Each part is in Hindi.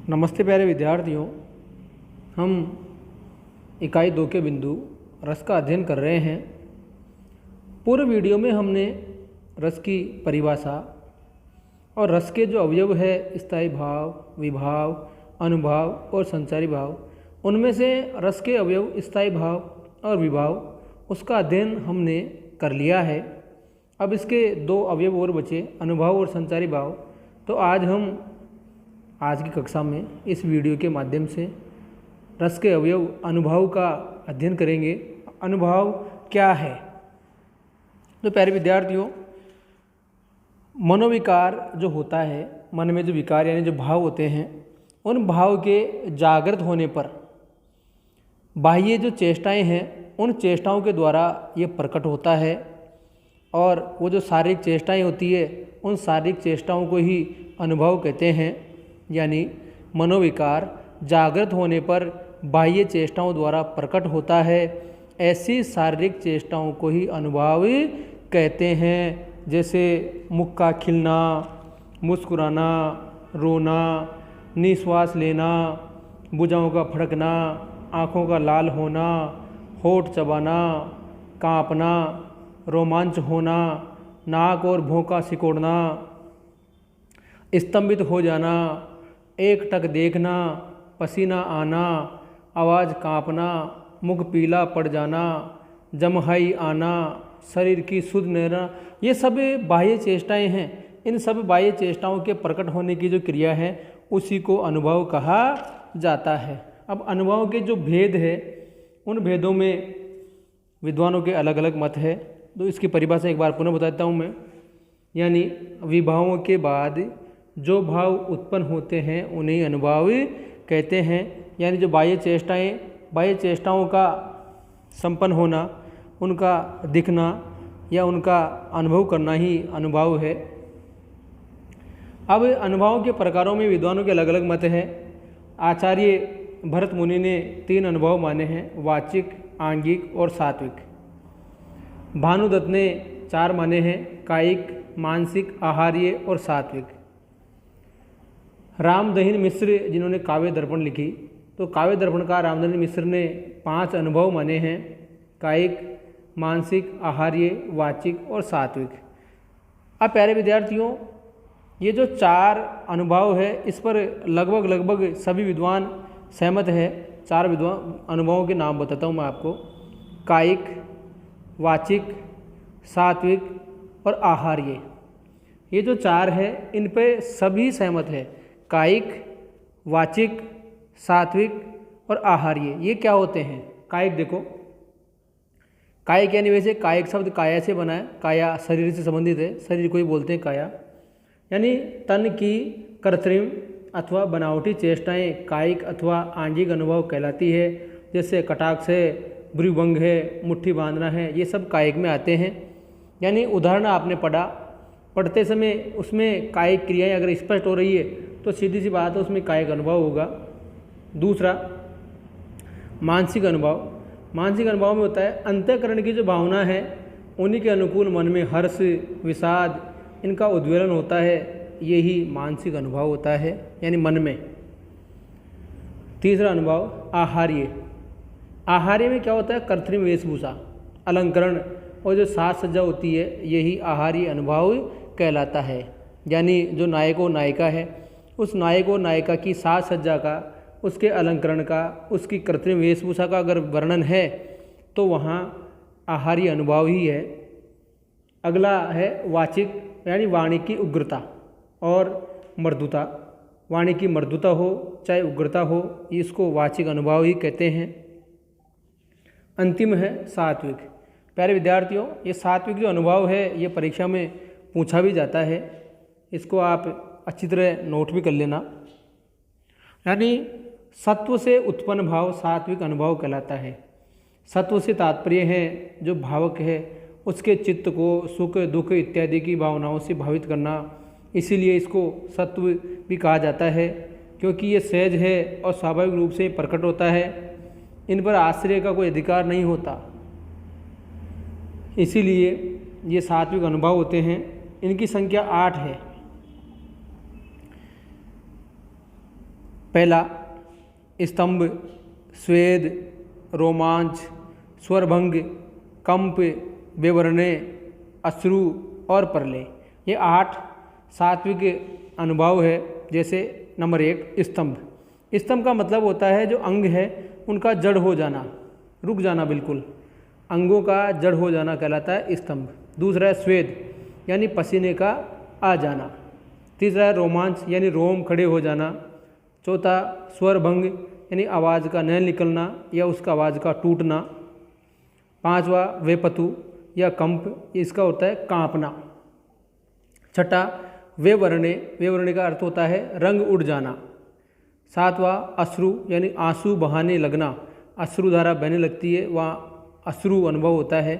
नमस्ते प्यारे विद्यार्थियों। हम इकाई 2 के बिंदु रस का अध्ययन कर रहे हैं। पूर्व वीडियो में हमने रस की परिभाषा और रस के जो अवयव है स्थायी भाव, विभाव, अनुभाव और संचारी भाव, उनमें से रस के अवयव स्थायी भाव और विभाव उसका अध्ययन हमने कर लिया है। अब इसके 2 अवयव और बचे, अनुभाव और संचारी भाव। तो आज की कक्षा में इस वीडियो के माध्यम से रस के अवयव अनुभाव का अध्ययन करेंगे। अनुभाव क्या है? तो प्यारे विद्यार्थियों, मनोविकार जो होता है, मन में जो विकार यानी जो भाव होते हैं, उन भाव के जागृत होने पर बाह्य जो चेष्टाएं हैं, उन चेष्टाओं के द्वारा ये प्रकट होता है। और वो जो शारीरिक चेष्टाएं होती है, उन शारीरिक चेष्टाओं को ही अनुभाव कहते हैं। यानी मनोविकार जागृत होने पर बाह्य चेष्टाओं द्वारा प्रकट होता है। ऐसी शारीरिक चेष्टाओं को ही अनुभाव कहते हैं। जैसे मुख का खिलना, मुस्कुराना, रोना, निश्वास लेना, भुजाओं का फड़कना, आँखों का लाल होना, होठ चबाना, काँपना, रोमांच होना, नाक और भौं का सिकोड़ना, स्तंभित हो जाना, एकटक देखना, पसीना आना, आवाज़ काँपना, मुख पीला पड़ जाना, जमहाई आना, शरीर की सुध लेना, ये सब बाह्य चेष्टाएं हैं। इन सब बाह्य चेष्टाओं के प्रकट होने की जो क्रिया है, उसी को अनुभाव कहा जाता है। अब अनुभाव के जो भेद है, उन भेदों में विद्वानों के अलग अलग मत है। तो इसकी परिभाषा एक बार पुनः बताता हूँ मैं। यानी विभावों के बाद जो भाव उत्पन्न होते हैं, उन्हें अनुभाव कहते हैं। यानी जो बाह्य चेष्टाओं का संपन्न होना, उनका दिखना या उनका अनुभव करना ही अनुभाव है। अब अनुभाव के प्रकारों में विद्वानों के अलग अलग मत हैं। आचार्य भरत मुनि ने 3 अनुभव माने हैं, वाचिक, आंगिक और सात्विक। भानुदत्त ने 4 माने हैं, कायिक, मानसिक, आहार्य और सात्विक। रामदहिन मिश्र जिन्होंने काव्य दर्पण लिखी, तो काव्य दर्पण का रामदहिन मिश्र ने 5 अनुभव माने हैं, कायिक, मानसिक, आहार्य, वाचिक और सात्विक। अब प्यारे विद्यार्थियों, ये जो 4 अनुभव है, इस पर लगभग सभी विद्वान सहमत है। 4 विद्वान अनुभवों के नाम बताता हूँ मैं आपको। कायिक, वाचिक, सात्विक और आहार्य। ये जो 4 है, इन पे सभी सहमत है। कायिक, वाचिक, सात्विक और आहार्य, ये क्या होते हैं? कायिक देखो, कायिक यानी वैसे कायिक शब्द काया से बना है। काया शरीर से संबंधित है, शरीर को ही बोलते हैं काया। यानी तन की कृत्रिम अथवा बनावटी चेष्टाएं कायिक अथवा आंगिक अनुभव कहलाती है। जैसे कटाक्ष है, भ्रूभंग है, मुट्ठी बांधना है, ये सब कायिक में आते हैं। यानी उदाहरण आपने पढ़ते समय उसमें कायिक क्रियाएं अगर स्पष्ट हो रही है, तो सीधी सी बात है, उसमें कायिक अनुभव होगा। दूसरा, मानसिक अनुभव। मानसिक अनुभव में होता है अंतःकरण की जो भावना है, उन्हीं के अनुकूल मन में हर्ष, विषाद, इनका उद्वेलन होता है। यही मानसिक अनुभव होता है, यानी मन में। तीसरा अनुभव, आहार्य। आहार्य में क्या होता है? कृत्रिम वेशभूषा, अलंकरण और जो साज सज्जा होती है, यही आहार्य अनुभव कहलाता है। यानी जो नायक और नायिका है, उस नायक और नायिका की साज सज्जा का, उसके अलंकरण का, उसकी कृत्रिम वेशभूषा का अगर वर्णन है, तो वहाँ आहार्य अनुभव ही है। अगला है वाचिक, यानी वाणी की उग्रता और मृदुता। वाणी की मृदुता हो चाहे उग्रता हो, इसको वाचिक अनुभव ही कहते हैं। अंतिम है सात्विक। प्यारे विद्यार्थियों, ये सात्विक जो अनुभव है, ये परीक्षा में पूछा भी जाता है। इसको आप अच्छी तरह नोट भी कर लेना। यानी सत्व से उत्पन्न भाव सात्विक अनुभव कहलाता है। सत्व से तात्पर्य है जो भावक है, उसके चित्त को सुख, दुख इत्यादि की भावनाओं से भावित करना। इसीलिए इसको सत्व भी कहा जाता है, क्योंकि ये सहज है और स्वाभाविक रूप से प्रकट होता है। इन पर आश्रय का कोई अधिकार नहीं होता। इसीलिए ये सात्विक अनुभव होते हैं। इनकी संख्या 8 है। पहला स्तंभ, स्वेद, रोमांच, स्वरभंग, कंप, विवरणे, अश्रु और प्रलय। ये 8 सात्विक अनुभव है। जैसे नंबर 1 स्तंभ। स्तंभ का मतलब होता है जो अंग है उनका जड़ हो जाना, रुक जाना, बिल्कुल अंगों का जड़ हो जाना कहलाता है स्तंभ। दूसरा है स्वेद यानी पसीने का आ जाना। तीसरा है रोमांच यानी रोम खड़े हो जाना। चौथा स्वरभंग यानी आवाज़ का न निकलना या उसका आवाज़ का टूटना। पांचवा वेपतु या कंप, इसका होता है कांपना। छठा वेवर्णे, वेवर्णे का अर्थ होता है रंग उड़ जाना। सातवां अश्रु यानी आंसू बहाने लगना, अश्रुधारा बहने लगती है, वहाँ अश्रु अनुभव होता है।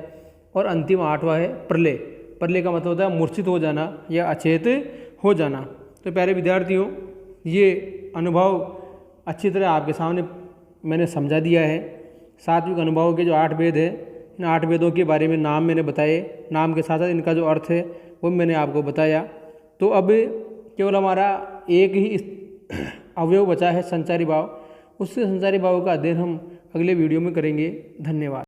और अंतिम 8वां है प्रलय। प्रलय का मतलब होता है मूर्छित हो जाना या अचेत हो जाना। तो प्यारे विद्यार्थियों, ये अनुभव अच्छी तरह आपके सामने मैंने समझा दिया है। सात्विक अनुभव के जो 8 भेद है, इन 8 भेदों के बारे में नाम मैंने बताए, नाम के साथ साथ इनका जो अर्थ है वो मैंने आपको बताया। तो अब केवल हमारा एक ही अवयव बचा है संचारी भाव। उससे संचारी भाव का अध्ययन हम अगले वीडियो में करेंगे। धन्यवाद।